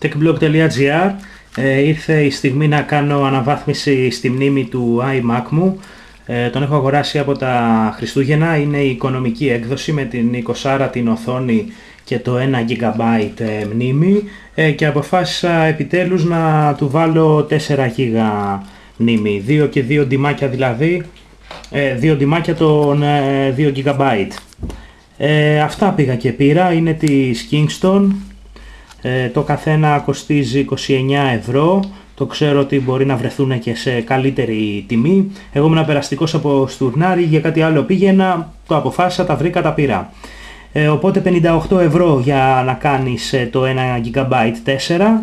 techblog.gr. Ήρθε η στιγμή να κάνω αναβάθμιση στη μνήμη του iMac μου. Τον έχω αγοράσει από τα Χριστούγεννα. Είναι η οικονομική έκδοση με την 20 την οθόνη και το 1 GB μνήμη και αποφάσισα επιτέλους να του βάλω 4 GB μνήμη, 2 και 2 ντυμάκια δηλαδή, 2 ντυμάκια των 2 GB. Αυτά πήγα και πήρα, είναι της Kingston, το καθένα κοστίζει 29 ευρώ. Το ξέρω ότι μπορεί να βρεθούν και σε καλύτερη τιμή. Εγώ ήμουν περαστικός από Στουρνάρι, για κάτι άλλο πήγαινα, το αποφάσισα, τα βρήκα, τα πήρα. Οπότε 58 ευρώ για να κάνεις το 1 GB 4.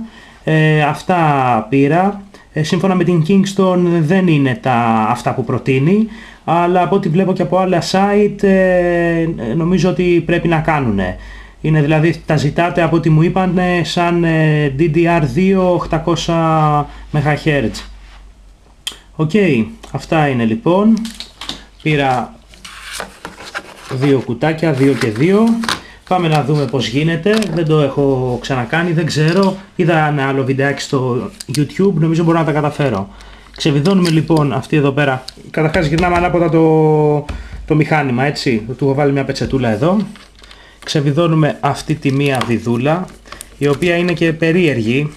Αυτά πήρα. Σύμφωνα με την Kingston δεν είναι αυτά που προτείνει, αλλά από ό,τι βλέπω και από άλλα site νομίζω ότι πρέπει να κάνουν. Είναι δηλαδή, τα ζητάτε από ό,τι μου είπαν σαν DDR2 800 MHz. Οκ, αυτά είναι λοιπόν. Πήρα 2 κουτάκια, 2 και 2. Πάμε να δούμε πως γίνεται. Δεν το έχω ξανακάνει, δεν ξέρω. Είδα ένα άλλο βιντεάκι στο YouTube, νομίζω μπορώ να τα καταφέρω. Ξεβιδώνουμε λοιπόν αυτή εδώ πέρα. Καταρχάς γυρνάμε ανάποδα το μηχάνημα, έτσι. Του έχω βάλει μια πετσετούλα εδώ. Ξεβιδώνουμε αυτή τη μία βιδούλα, η οποία είναι και περίεργη.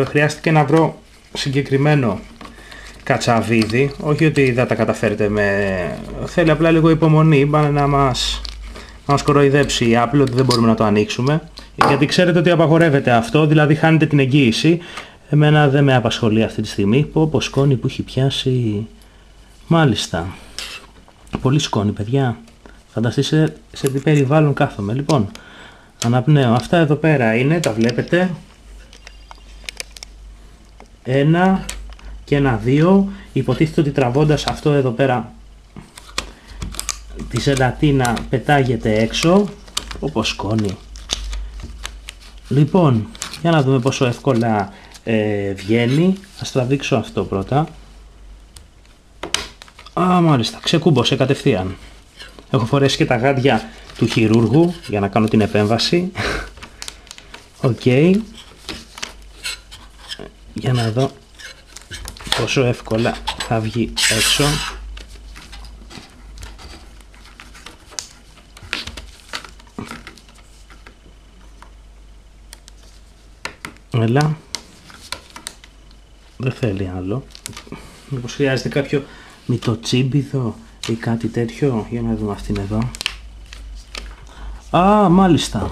Χρειάστηκε να βρω συγκεκριμένο κατσαβίδι. Όχι ότι δεν τα καταφέρετε θέλει απλά λίγο υπομονή. Πάνε να μας κοροϊδέψει η Apple ότι δεν μπορούμε να το ανοίξουμε. Γιατί ξέρετε ότι απαγορεύεται αυτό, δηλαδή χάνετε την εγγύηση. Εμένα δεν με απασχολεί αυτή τη στιγμή. Πω σκόνη που έχει πιάσει. Μάλιστα. Πολύ σκόνη, παιδιά. Φανταστείτε σε τι περιβάλλον κάθομαι. Λοιπόν, αναπνέω. Αυτά εδώ πέρα είναι, τα βλέπετε. 1 και 1-2. Υποτίθεται ότι τραβώντας αυτό εδώ πέρα τη ζελατίνα πετάγεται έξω. Όπως σκόνη. Λοιπόν, για να δούμε πόσο εύκολα βγαίνει. Ας τραβήξω αυτό πρώτα. Μάλιστα, ξεκούμπωσε κατευθείαν. Έχω φορέσει και τα γάντια του χειρούργου για να κάνω την επέμβαση. Οκ. Για να δω πόσο εύκολα θα βγει έξω. Έλα. Δεν θέλει άλλο. Μήπως χρειάζεται κάποιο μυτοτσίμπιδο ή κάτι τέτοιο. Για να δούμε αυτήν εδώ. Μάλιστα.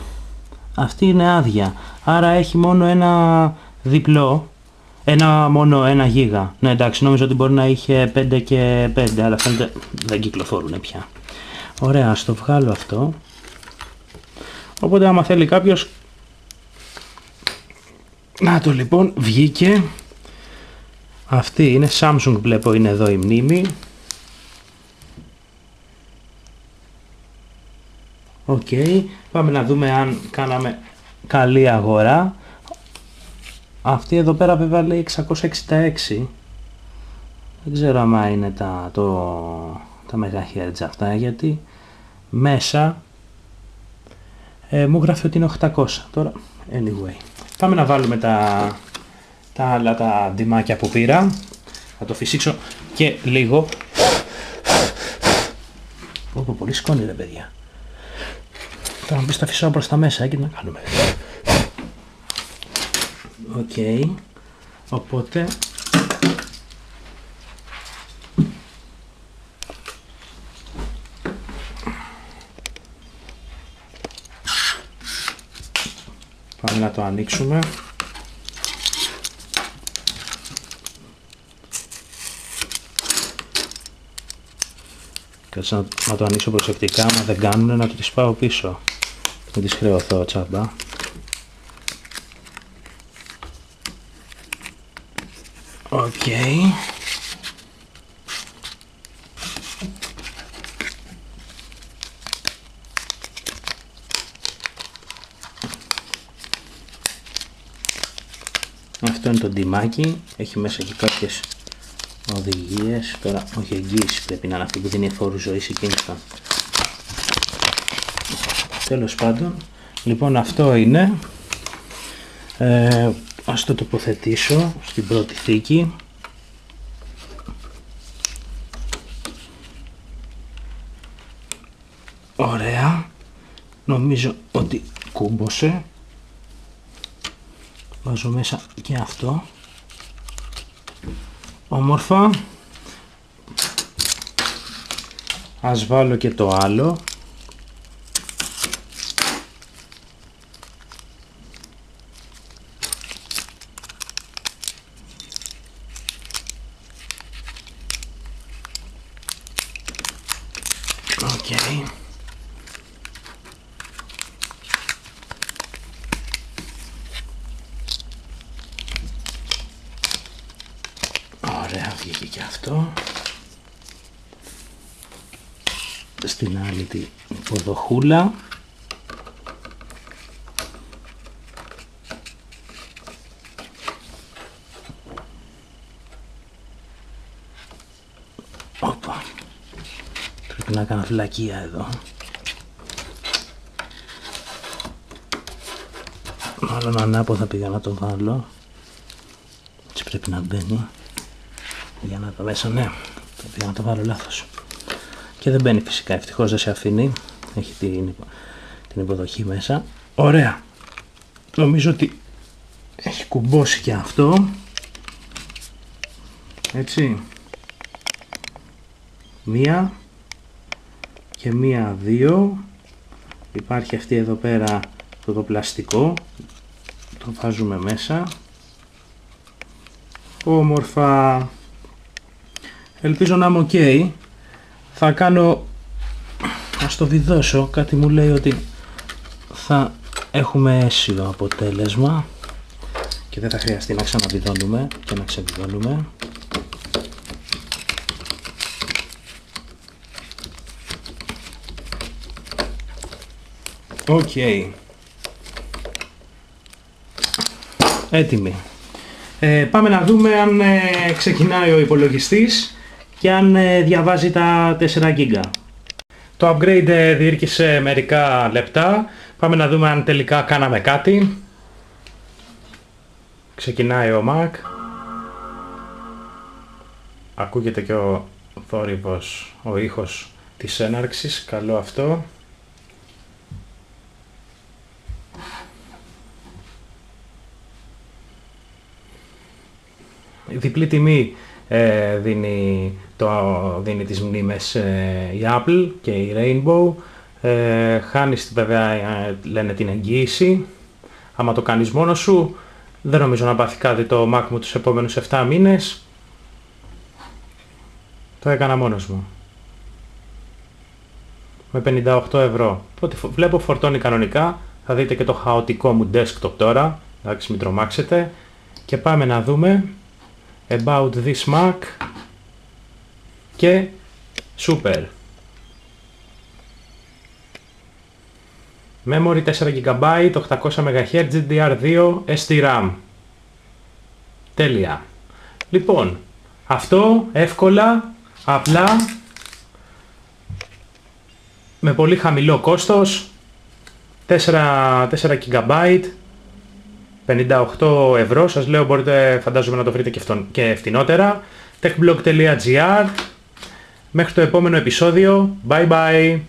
Αυτή είναι άδεια. Άρα έχει μόνο ένα διπλό. Μόνο 1 γίγα. Ναι, εντάξει, νόμιζα ότι μπορεί να είχε 5 και 5, αλλά φαίνεται δεν κυκλοφορούν πια. Ωραία, ας το βγάλω αυτό. Οπότε άμα θέλει κάποιος. Να το λοιπόν, βγήκε. Αυτή είναι Samsung, βλέπω είναι εδώ η μνήμη. Οκ, πάμε να δούμε αν κάναμε καλή αγορά. Αυτή εδώ πέρα βέβαια λέει 666. Δεν ξέρω άμα είναι τα MHz αυτά, γιατί μέσα μου γράφει ότι είναι 800. Τώρα, anyway. Πάμε να βάλουμε τα άλλα τα ντυμάκια που πήρα. Θα το φυσήξω και λίγο. Πολύ σκόνη ρε παιδιά. Τώρα μου πεις τα φυσάω προς τα μέσα και τι να κάνουμε. Οκ. Οπότε πάμε να το ανοίξουμε. Κάτσε να το ανοίξω προσεκτικά, άμα δεν κάνουνε να το τις πάω πίσω. Δεν τις χρεωθώ τσάμπα. Οκ. Αυτό είναι το ντυμάκι, έχει μέσα και κάποιες οδηγίες, τώρα όχι εγγύηση πρέπει να είναι αυτή που δίνει φόρου ζωής η Kingston. Τέλος πάντων, λοιπόν αυτό είναι. Ας το τοποθετήσω στην πρώτη θήκη. Ωραία. Νομίζω ότι κούμπωσε. Βάζω μέσα και αυτό. Όμορφα. Ας βάλω και το άλλο. Okay. Ωραία, βγήκε και αυτό. Στην άλλη την υποδοχούλα. Όπα. Πρέπει να κάνω φλακία εδώ. Μάλλον ανάποδα πήγα να το βάλω. Έτσι πρέπει να μπαίνει. Για να το μέσα, ναι. Πήγα να το βάλω λάθος. Και δεν μπαίνει φυσικά, ευτυχώς δεν σε αφήνει. Έχει την υποδοχή μέσα. Ωραία. Νομίζω ότι έχει κουμπώσει και αυτό. Έτσι. Μία. Και μία, δύο. Υπάρχει αυτή εδώ πέρα το πλαστικό. Το βάζουμε μέσα. Όμορφα. Ελπίζω να είμαι ok. Θα κάνω, ας το βιδώσω, κάτι μου λέει ότι θα έχουμε αίσιο αποτέλεσμα και δεν θα χρειαστεί να ξαναβιδώνουμε και να ξεβιδώνουμε. Ok. Έτοιμη. Πάμε να δούμε αν ξεκινάει ο υπολογιστής και αν διαβάζει τα 4 GB. Το upgrade διήρκησε μερικά λεπτά. Πάμε να δούμε αν τελικά κάναμε κάτι. Ξεκινάει ο Mac. Ακούγεται και ο θόρυβος, ο ήχος της έναρξης. Καλό αυτό. Η διπλή τιμή δίνει τις μνήμες η Apple και η Rainbow. Χάνεις βέβαια, λένε, την εγγύηση. Άμα το κάνεις μόνος σου, δεν νομίζω να πάθει κάτι το Mac μου τους επόμενους 7 μήνες. Το έκανα μόνος μου. Με 58 ευρώ. Οπότε βλέπω φορτώνει κανονικά. Θα δείτε και το χαοτικό μου desktop τώρα. Εντάξει, μην τρομάξετε. Και πάμε να δούμε About this Mac και Super. Memory 4 GB, 800 MHz, DDR2, SD RAM. Τέλεια. Λοιπόν, αυτό εύκολα, απλά, με πολύ χαμηλό κόστος, 4 GB, 58 ευρώ, σας λέω, μπορείτε, φαντάζομαι, να το βρείτε και φτηνότερα. techblog.gr. Μέχρι το επόμενο επεισόδιο, bye bye.